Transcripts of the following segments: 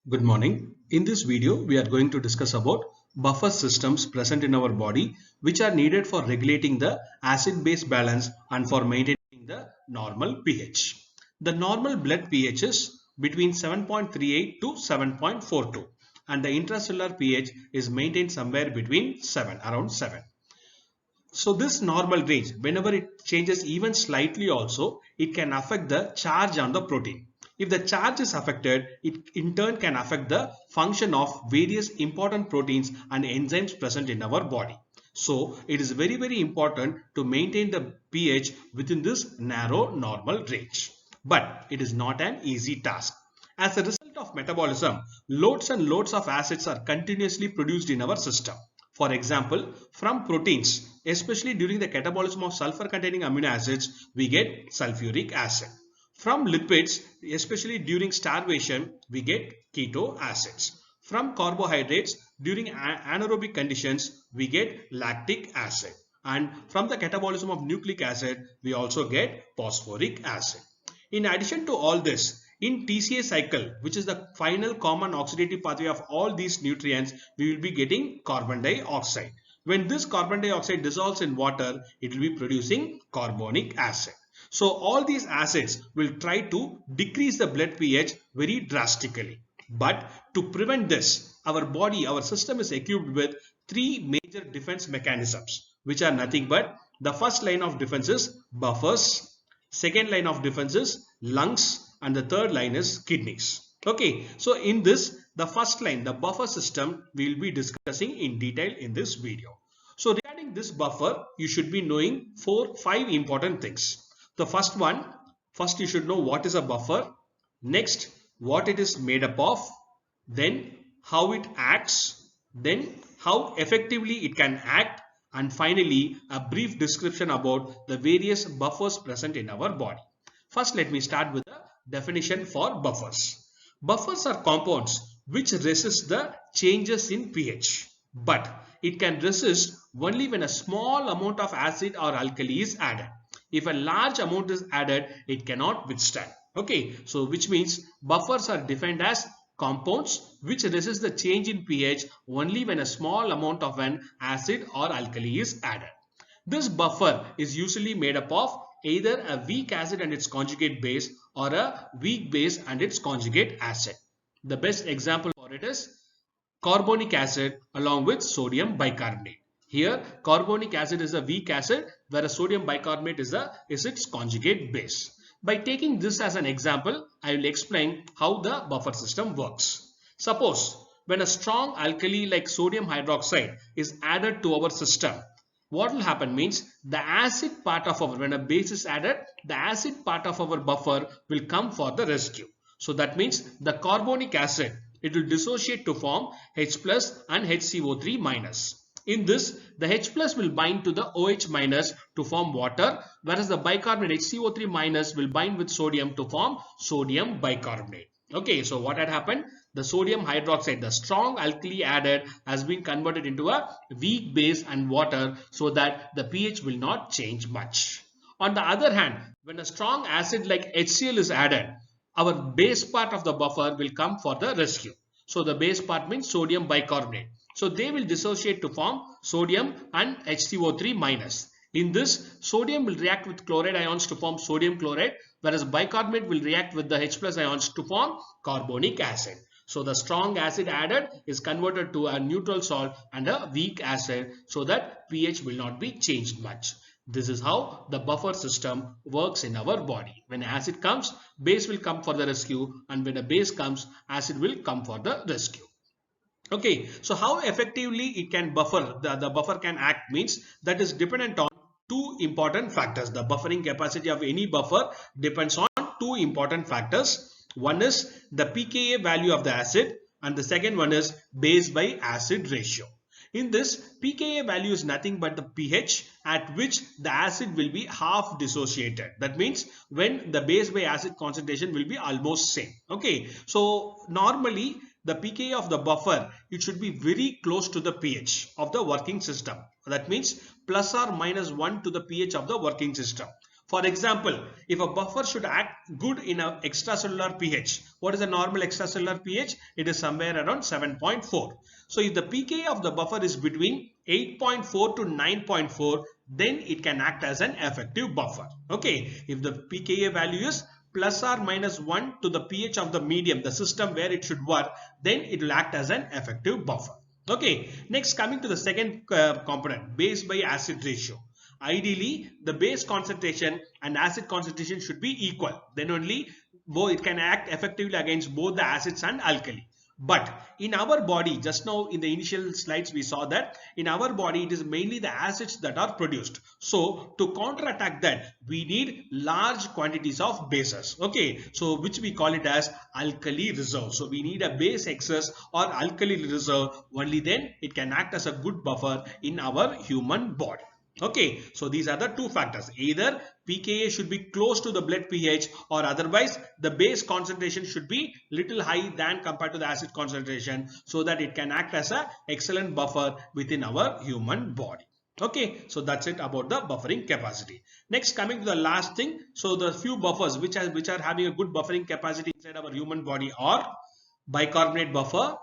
Good morning. In this video, we are going to discuss about buffer systems present in our body which are needed for regulating the acid-base balance and for maintaining the normal pH. The normal blood pH is between 7.38 to 7.42 and the intracellular pH is maintained somewhere between 7, around 7. So this normal range, whenever it changes even slightly also, it can affect the charge on the protein. If the charge is affected, it in turn can affect the function of various important proteins and enzymes present in our body. So it is very important to maintain the pH within this narrow normal range. But it is not an easy task. As a result of metabolism, loads and loads of acids are continuously produced in our system. For example, from proteins, especially during the catabolism of sulfur-containing amino acids, we get sulfuric acid. From lipids, especially during starvation, we get keto acids. From carbohydrates, during anaerobic conditions, we get lactic acid. And from the catabolism of nucleic acid, we also get phosphoric acid. In addition to all this, in TCA cycle, which is the final common oxidative pathway of all these nutrients, we will be getting carbon dioxide. When this carbon dioxide dissolves in water, it will be producing carbonic acid. So all these acids will try to decrease the blood pH very drastically. But to prevent this, our system is equipped with three major defense mechanisms, which are nothing but the first line of defense is buffers, second line of defense is lungs, and the third line is kidneys. Okay, so in this, the first line, the buffer system, we will be discussing in detail in this video. So regarding this buffer, you should be knowing 5 important things. The first one, first you should know what is a buffer, next what it is made up of, then how it acts, then how effectively it can act, and finally a brief description about the various buffers present in our body. First, let me start with the definition for buffers. Buffers are compounds which resist the changes in pH, but it can resist only when a small amount of acid or alkali is added. If a large amount is added, it cannot withstand. Okay, so which means buffers are defined as compounds which resist the change in pH only when a small amount of an acid or alkali is added. This buffer is usually made up of either a weak acid and its conjugate base or a weak base and its conjugate acid. The best example for it is carbonic acid along with sodium bicarbonate. Here carbonic acid is a weak acid whereas sodium bicarbonate is its conjugate base. By taking this as an example, I will explain how the buffer system works. Suppose when a strong alkali like sodium hydroxide is added to our system, what will happen means the acid part of when a base is added, the acid part of our buffer will come for the rescue. So that means the carbonic acid, it will dissociate to form H plus and HCO3 minus. In this, the H plus will bind to the OH minus to form water, whereas the bicarbonate HCO3 minus will bind with sodium to form sodium bicarbonate. Okay, so what had happened? The sodium hydroxide, the strong alkali added, has been converted into a weak base and water so that the pH will not change much. On the other hand, when a strong acid like HCl is added, our base part of the buffer will come for the rescue. So the base part means sodium bicarbonate. So they will dissociate to form sodium and HCO3 minus. In this, sodium will react with chloride ions to form sodium chloride, whereas bicarbonate will react with the H plus ions to form carbonic acid. So the strong acid added is converted to a neutral salt and a weak acid so that pH will not be changed much. This is how the buffer system works in our body. When acid comes, base will come for the rescue, and when a base comes, acid will come for the rescue. Okay, so how effectively it can buffer, the buffer can act means that is dependent on two important factors. The buffering capacity of any buffer depends on two important factors. One is the pKa value of the acid and the second one is base by acid ratio. In this, pKa value is nothing but the pH at which the acid will be half dissociated. That means when the base by acid concentration will be almost same. Okay, so normally the pKa of the buffer, it should be very close to the pH of the working system. That means plus or minus 1 to the pH of the working system. For example, if a buffer should act good in an extracellular pH, what is the normal extracellular pH? It is somewhere around 7.4. So if the pKa of the buffer is between 8.4 to 9.4, then it can act as an effective buffer. Okay, if the pKa value is plus or minus 1 to the pH of the medium, the system where it should work, then it will act as an effective buffer. Okay, next coming to the second component, base by acid ratio. Ideally, the base concentration and acid concentration should be equal. Then only it can act effectively against both the acids and alkali. But in our body, just now in the initial slides we saw that in our body it is mainly the acids that are produced. So to counterattack that, we need large quantities of bases. Okay, so which we call it as alkali reserve. So we need a base excess or alkali reserve. Only then it can act as a good buffer in our human body. Okay, so these are the two factors. Either pKa should be close to the blood pH, or otherwise the base concentration should be little high than compared to the acid concentration, so that it can act as an excellent buffer within our human body. Okay, so that's it about the buffering capacity. Next, coming to the last thing, so the few buffers which are having a good buffering capacity inside our human body are bicarbonate buffer,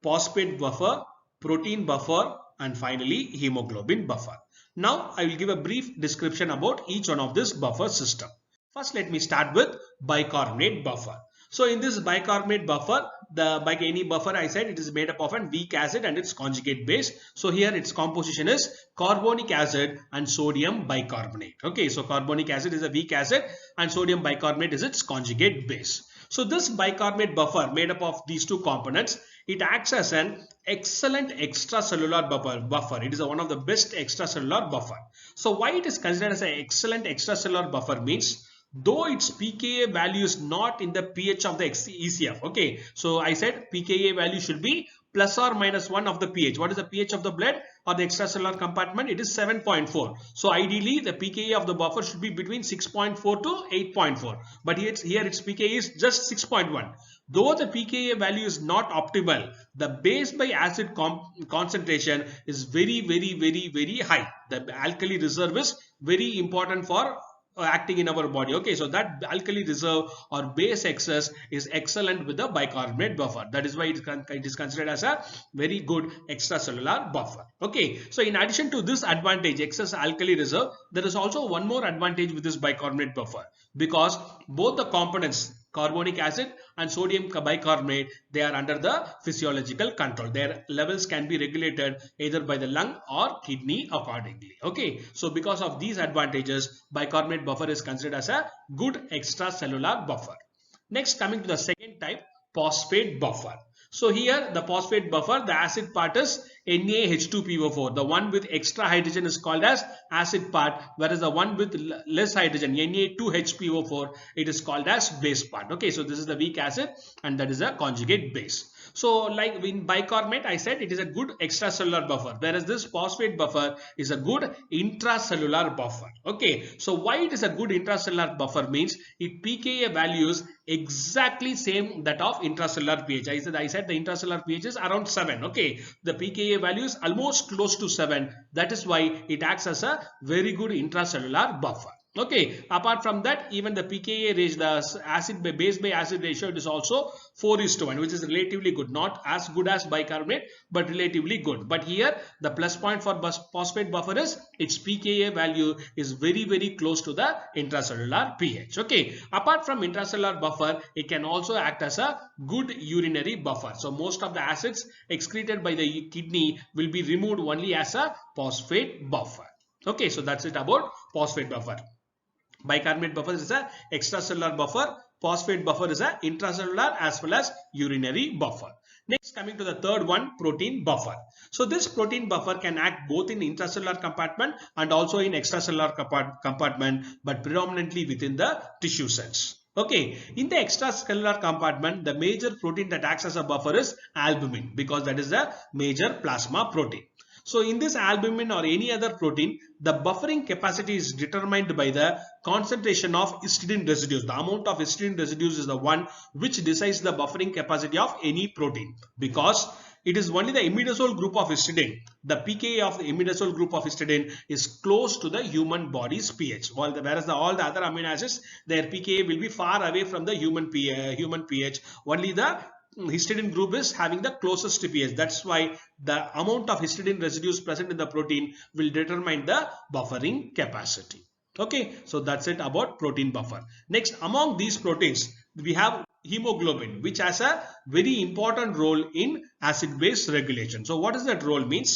phosphate buffer, protein buffer, and finally hemoglobin buffer. Now I will give a brief description about each one of this buffer system. First, let me start with bicarbonate buffer. So in this bicarbonate buffer, like any buffer, I said it is made up of a weak acid and its conjugate base. So here its composition is carbonic acid and sodium bicarbonate. Okay, so carbonic acid is a weak acid and sodium bicarbonate is its conjugate base. So this bicarbonate buffer made up of these two components, it acts as an excellent extracellular buffer. It is one of the best extracellular buffer. So why it is considered as an excellent extracellular buffer means, though its pKa value is not in the pH of the ECF. Okay, so I said pKa value should be plus or minus 1 of the pH. What is the pH of the blood or the extracellular compartment? It is 7.4. So ideally the pKa of the buffer should be between 6.4 to 8.4. But here its pKa is just 6.1. Though the pKa value is not optimal, the base by acid concentration is very high. The alkali reserve is very important for acting in our body. Okay, so that alkali reserve or base excess is excellent with the bicarbonate buffer. That is why it is considered as a very good extracellular buffer. Okay, so in addition to this advantage, excess alkali reserve, there is also one more advantage with this bicarbonate buffer, because both the components, carbonic acid and sodium bicarbonate, they are under the physiological control. Their levels can be regulated either by the lung or kidney accordingly. Okay, so because of these advantages, bicarbonate buffer is considered as a good extracellular buffer. Next, coming to the second type, phosphate buffer. So here the phosphate buffer, the acid part is NaH2PO4. The one with extra hydrogen is called as acid part, whereas the one with less hydrogen, Na2HPO4, it is called as base part. Okay, so this is the weak acid and that is a conjugate base. So like in bicarbonate, I said it is a good extracellular buffer, whereas this phosphate buffer is a good intracellular buffer. Okay, so why it is a good intracellular buffer means it pKa values exactly same that of intracellular pH. I said the intracellular pH is around 7. Okay, the pKa value is almost close to 7. That is why it acts as a very good intracellular buffer. Okay, apart from that, even the pKa ratio, the acid by base by acid ratio, it is also 4:1, which is relatively good. Not as good as bicarbonate, but relatively good. But here the plus point for phosphate buffer is its pKa value is very close to the intracellular pH. Okay, apart from intracellular buffer, it can also act as a good urinary buffer. So most of the acids excreted by the kidney will be removed only as a phosphate buffer. Okay, so that's it about phosphate buffer. Bicarbonate buffer is a extracellular buffer. Phosphate buffer is a intracellular as well as urinary buffer. Next, coming to the third one, protein buffer. So this protein buffer can act both in intracellular compartment and also in extracellular compartment, but predominantly within the tissue cells. Okay, in the extracellular compartment, the major protein that acts as a buffer is albumin, because that is the major plasma protein. So in this albumin or any other protein, the buffering capacity is determined by the concentration of histidine residues. The amount of histidine residues is the one which decides the buffering capacity of any protein, because it is only the imidazole group of histidine. The pKa of the imidazole group of histidine is close to the human body's pH. Whereas all the other amino acids, their pKa will be far away from the human pH. Only the histidine group is having the closest to pH. That's why the amount of histidine residues present in the protein will determine the buffering capacity. Okay, so that's it about protein buffer. Next, among these proteins, we have hemoglobin, which has a very important role in acid-base regulation. So what does that role means?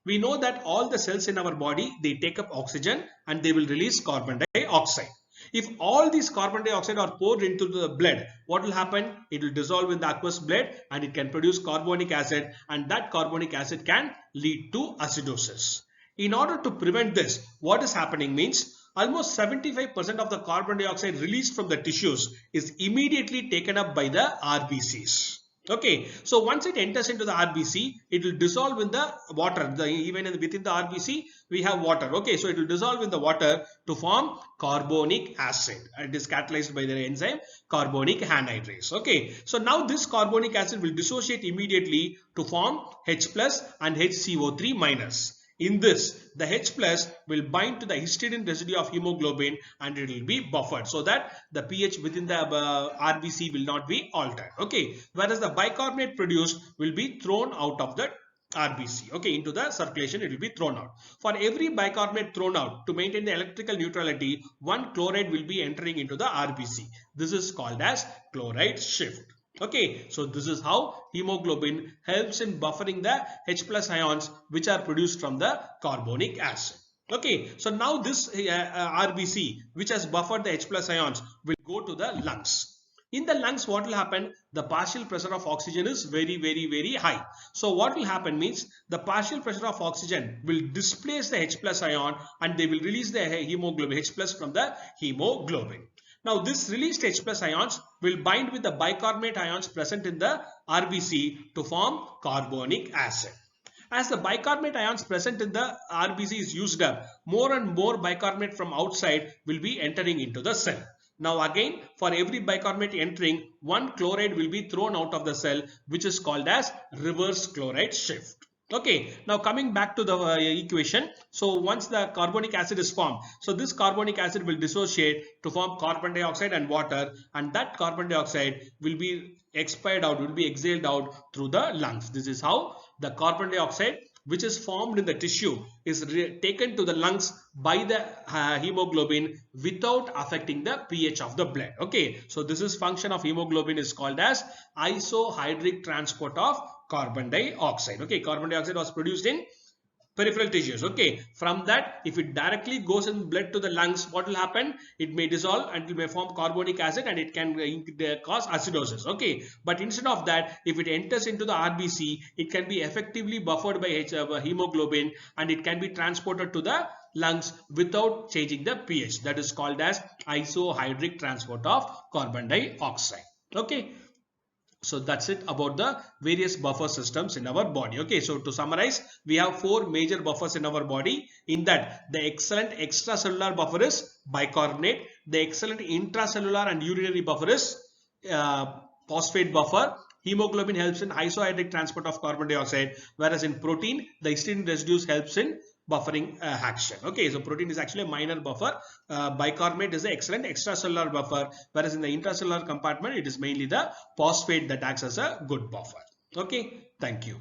We know that all the cells in our body, they take up oxygen and they will release carbon dioxide. If all these carbon dioxide are poured into the blood, what will happen? It will dissolve in the aqueous blood and it can produce carbonic acid, and that carbonic acid can lead to acidosis. In order to prevent this, what is happening means almost 75% of the carbon dioxide released from the tissues is immediately taken up by the RBCs. Okay, so once it enters into the RBC, it will dissolve in the water. Even within the RBC, we have water. Okay, so it will dissolve in the water to form carbonic acid. It is catalyzed by the enzyme carbonic anhydrase. Okay, so now this carbonic acid will dissociate immediately to form H plus and HCO3 minus. In this, the H plus will bind to the histidine residue of hemoglobin and it will be buffered so that the pH within the RBC will not be altered. Okay, whereas the bicarbonate produced will be thrown out of the RBC. Okay, into the circulation it will be thrown out. For every bicarbonate thrown out, to maintain the electrical neutrality, one chloride will be entering into the RBC. This is called as chloride shift. Okay, so this is how hemoglobin helps in buffering the H plus ions which are produced from the carbonic acid. Okay, so now this RBC which has buffered the H plus ions will go to the lungs. In the lungs, what will happen? The partial pressure of oxygen is very high. So what will happen means the partial pressure of oxygen will displace the H plus ion and they will release the hemoglobin H plus from the hemoglobin. Now this released H plus ions will bind with the bicarbonate ions present in the RBC to form carbonic acid. As the bicarbonate ions present in the RBC is used up, more and more bicarbonate from outside will be entering into the cell. Now again, for every bicarbonate entering, one chloride will be thrown out of the cell, which is called as reverse chloride shift. Okay, now coming back to the equation. So once the carbonic acid is formed, so this carbonic acid will dissociate to form carbon dioxide and water, and that carbon dioxide will be expired out, will be exhaled out through the lungs. This is how the carbon dioxide which is formed in the tissue is taken to the lungs by the hemoglobin without affecting the pH of the blood. Okay, so this is function of hemoglobin is called as isohydric transport of carbon dioxide. Okay, carbon dioxide was produced in peripheral tissues. Okay, from that, if it directly goes in blood to the lungs, what will happen? It may dissolve and it may form carbonic acid and it can cause acidosis. Okay, but instead of that, if it enters into the RBC, it can be effectively buffered by hemoglobin and it can be transported to the lungs without changing the pH. That is called as isohydric transport of carbon dioxide. Okay, so that's it about the various buffer systems in our body. Okay, so to summarize, we have 4 major buffers in our body. In that, the excellent extracellular buffer is bicarbonate. The excellent intracellular and urinary buffer is phosphate buffer. Hemoglobin helps in isohydric transport of carbon dioxide, whereas in protein, the histidine residues helps in buffering action. Okay, so protein is actually a minor buffer. Bicarbonate is the excellent extracellular buffer, whereas in the intracellular compartment, it is mainly the phosphate that acts as a good buffer. Okay, thank you.